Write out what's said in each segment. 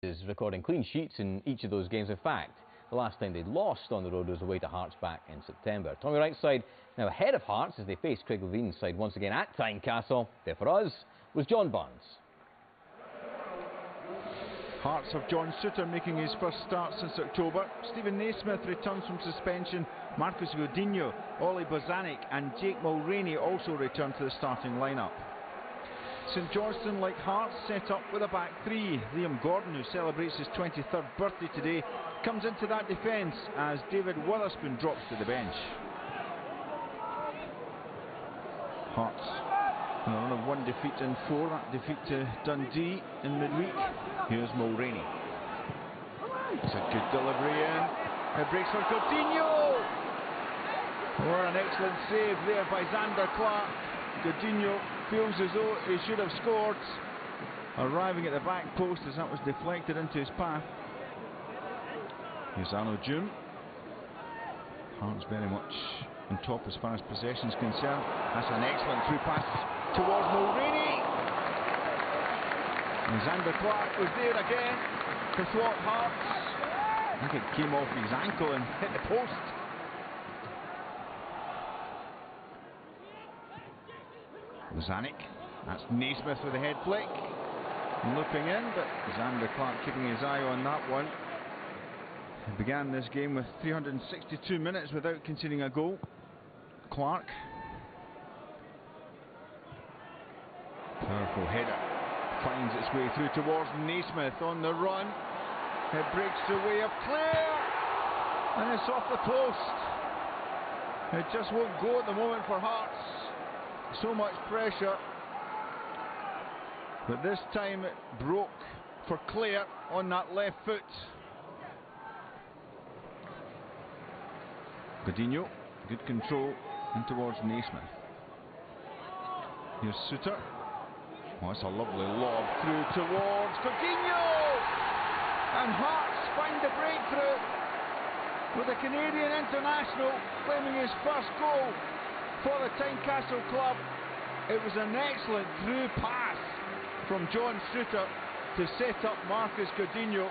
is recording clean sheets in each of those games. In fact, the last time they lost on the road was away to Hearts back in September. Tommy Wright's side now ahead of Hearts as they face Craig Levine's side once again at Tynecastle. There for us was John Barnes. Hearts of John Suter making his first start since October. Stephen Naismith returns from suspension. Marcus Godinho, Ollie Bozanic and Jake Mulroney also return to the starting lineup. St Johnstone, like Hearts, set up with a back three. Liam Gordon, who celebrates his 23rd birthday today, comes into that defence as David Witherspoon drops to the bench. Hearts on a run of 1 defeat in 4, that defeat to Dundee in midweek. Here's Mulroney. It's a good delivery in. It breaks for Godinho. Oh, an excellent save there by Zander Clark. Godinho feels as though he should have scored, arriving at the back post as that was deflected into his path. Here's Arno Djoum. Hearts very much on top as far as possession's concerned. That's an excellent through pass towards Mulroney. And Zander Clark was there again to thwart Hearts. I think it came off his ankle and hit the post. Bozanic, that's Naismith with a head flick. Looping in, but Zander Clark keeping his eye on that one. He began this game with 362 minutes without conceding a goal. Clark. Powerful header. Finds its way through towards Naismith on the run. It breaks the way of Clare. And it's off the post. It just won't go at the moment for Hearts. So much pressure. But this time it broke for Clare on that left foot. Godinho, good control in towards Naismith. Here's Suter. Oh, it's a lovely lob through towards Godinho! And Hearts find the breakthrough with the Canadian international claiming his first goal for the Tynecastle club. It was an excellent through pass from John Suter to set up Marcus Godinho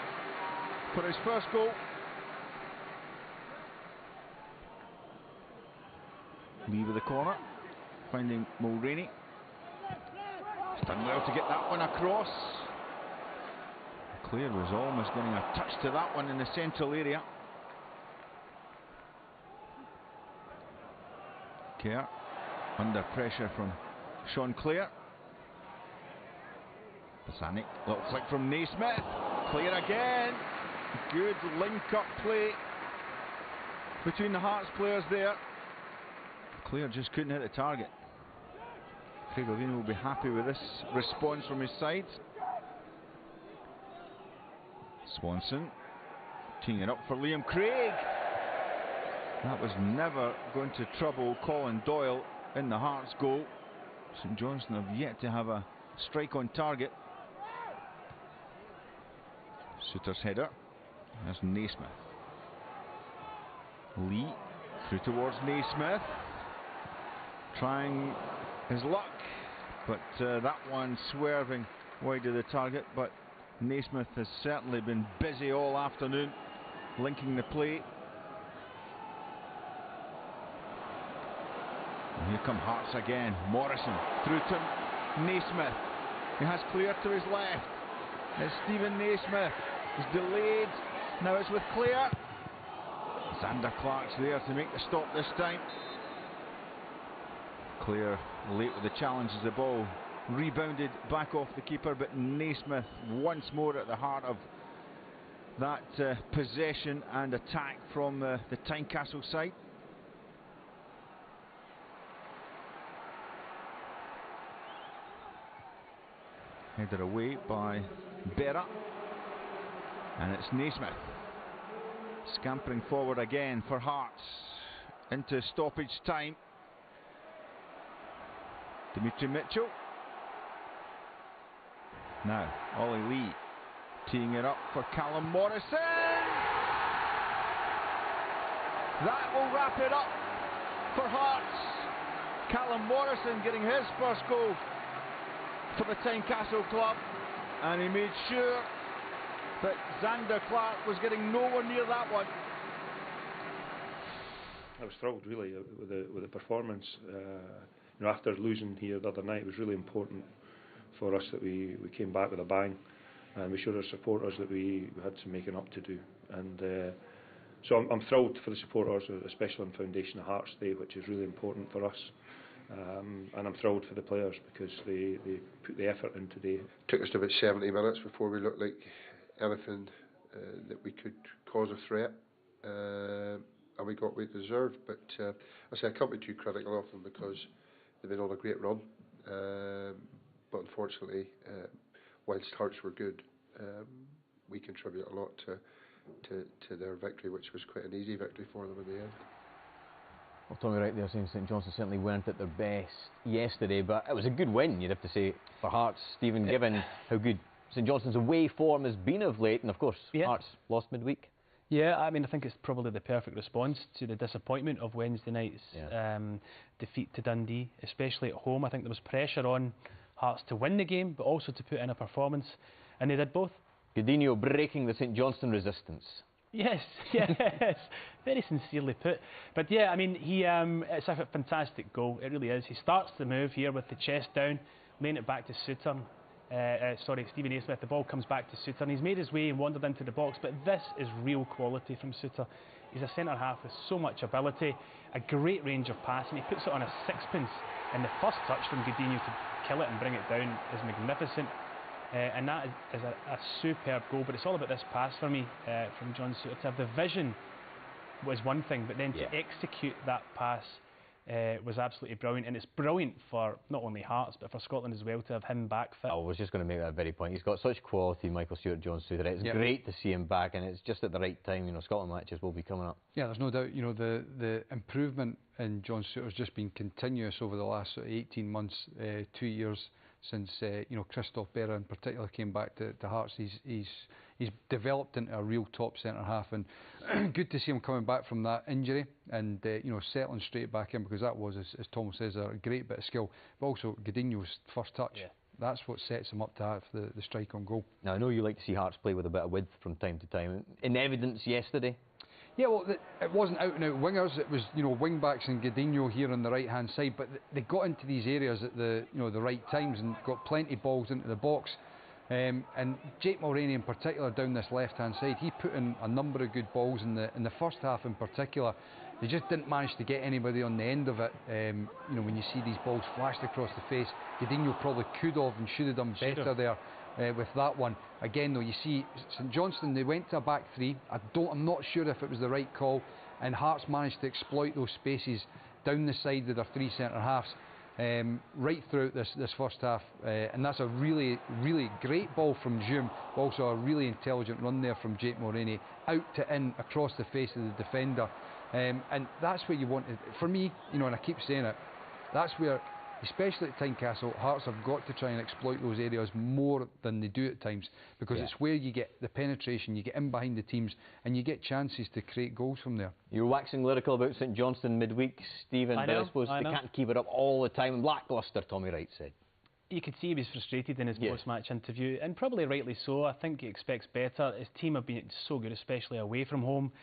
for his first goal. Lee with the corner, finding Mulroney. He's done well to get that one across. Clare was almost getting a touch to that one in the central area. Kerr under pressure from Sean Clare. Bozanic, little flick from Naismith. Clare again. Good link-up play between the Hearts players there. Clare just couldn't hit the target. Craig Levein will be happy with this response from his side. Swanson teeing it up for Liam Craig. That was never going to trouble Colin Doyle in the Hearts goal. St Johnstone have yet to have a strike on target. Suter's header. That's Naismith. Lee through towards Naismith. Trying his luck, but that one swerving wide of the target. But Naismith has certainly been busy all afternoon linking the play. And here come Hearts again. Morrison through to Naismith. He has Clare to his left. It's Stephen Naismith. He's delayed. Now it's with Clare. Zander Clark's there to make the stop this time. Clare late with the challenge as the ball rebounded back off the keeper, but Naismith once more at the heart of that possession and attack from the Tynecastle side. Headed away by Berra, and it's Naismith scampering forward again for Hearts into stoppage time. Dimitri Mitchell. Now Ollie Lee teeing it up for Callum Morrison. That will wrap it up for Hearts. Callum Morrison getting his first goal for the Tynecastle club, and he made sure but Xander Clark was getting nowhere near that one. I was thrilled, really, with the performance. You know, after losing here the other night, it was really important for us that we came back with a bang, and we showed our supporters that we had some making up to do. And so I'm thrilled for the supporters, especially on Foundation of Hearts Day, which is really important for us. And I'm thrilled for the players because they put the effort in today. Took us to about 70 minutes before we looked like anything that we could cause a threat. And we got what we deserved, but I say I can't be too critical of them because they've been on a great run. But unfortunately, whilst Hearts were good, we contribute a lot to their victory, which was quite an easy victory for them in the end. Well, Tommy, right there saying St Johnstone certainly weren't at their best yesterday, but it was a good win, you'd have to say, for Hearts, Stephen, given how good St Johnstone's away form has been of late, and of course, Hearts lost midweek. Yeah, I mean, I think it's probably the perfect response to the disappointment of Wednesday night's defeat to Dundee, especially at home. I think there was pressure on Hearts to win the game, but also to put in a performance, and they did both. Godinho breaking the St Johnstone resistance. Yes, yes, very sincerely put. But yeah, I mean, it's a fantastic goal, it really is. He starts the move here with the chest down, laying it back to Suter. Stephen Naismith, the ball comes back to Suter, and he's made his way and wandered into the box, but this is real quality from Suter. He's a centre-half with so much ability, a great range of passing. He puts it on a sixpence, and the first touch from Godinho to kill it and bring it down is magnificent. And that is a superb goal, but it's all about this pass for me from John Suter. To have the vision was one thing, but then to execute that pass was absolutely brilliant, and it's brilliant for not only Hearts but for Scotland as well to have him back fit. I was just going to make that very point. He's got such quality, Michael Stewart-Jones Suter. It's great to see him back, and it's just at the right time. You know, Scotland matches will be coming up. Yeah, there's no doubt. You know, the improvement in John Suter's just been continuous over the last 18 months, 2 years since you know, Christophe Berra in particular came back to Hearts. He's developed into a real top centre half, and good to see him coming back from that injury and you know, settling straight back in, because that was, as Tom says, a great bit of skill. But also Godinho's first touch. Yeah. That's what sets him up to have the strike on goal. Now I know you like to see Hearts play with a bit of width from time to time. In evidence yesterday. Yeah, well, it wasn't out-and-out wingers. It was, you know, wing-backs and Godinho here on the right-hand side. But they got into these areas at the right times and got plenty of balls into the box. And Jake Mulroney in particular down this left-hand side, he put in a number of good balls in the first half in particular. They just didn't manage to get anybody on the end of it. You know, when you see these balls flashed across the face, Godinho probably could have and should have done better there. With that one. Again though, you see St Johnstone, they went to a back three. I'm not sure if it was the right call, and Hearts managed to exploit those spaces down the side with their three centre halves right throughout this first half, and that's a really great ball from Djoum, but also a really intelligent run there from Jake Mulroney out to in across the face of the defender, and that's where you want it. For me, you know, and I keep saying it, that's where, especially at Tynecastle, Hearts have got to try and exploit those areas more than they do at times, because it's where you get the penetration, you get in behind the teams, and you get chances to create goals from there. You're waxing lyrical about St Johnstone midweek, Stephen, but I suppose they can't keep it up all the time. Lacklustre, Tommy Wright said. You could see he was frustrated in his post-match interview, and probably rightly so. I think he expects better. His team have been so good, especially away from home,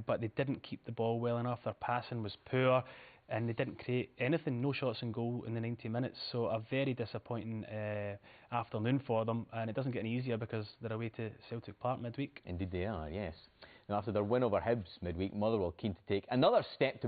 but they didn't keep the ball well enough. Their passing was poor, and they didn't create anything, no shots on goal in the 90 minutes. So a very disappointing afternoon for them, and it doesn't get any easier because they're away to Celtic Park midweek. Indeed they are, yes. Now after their win over Hibs midweek, Motherwell keen to take another step to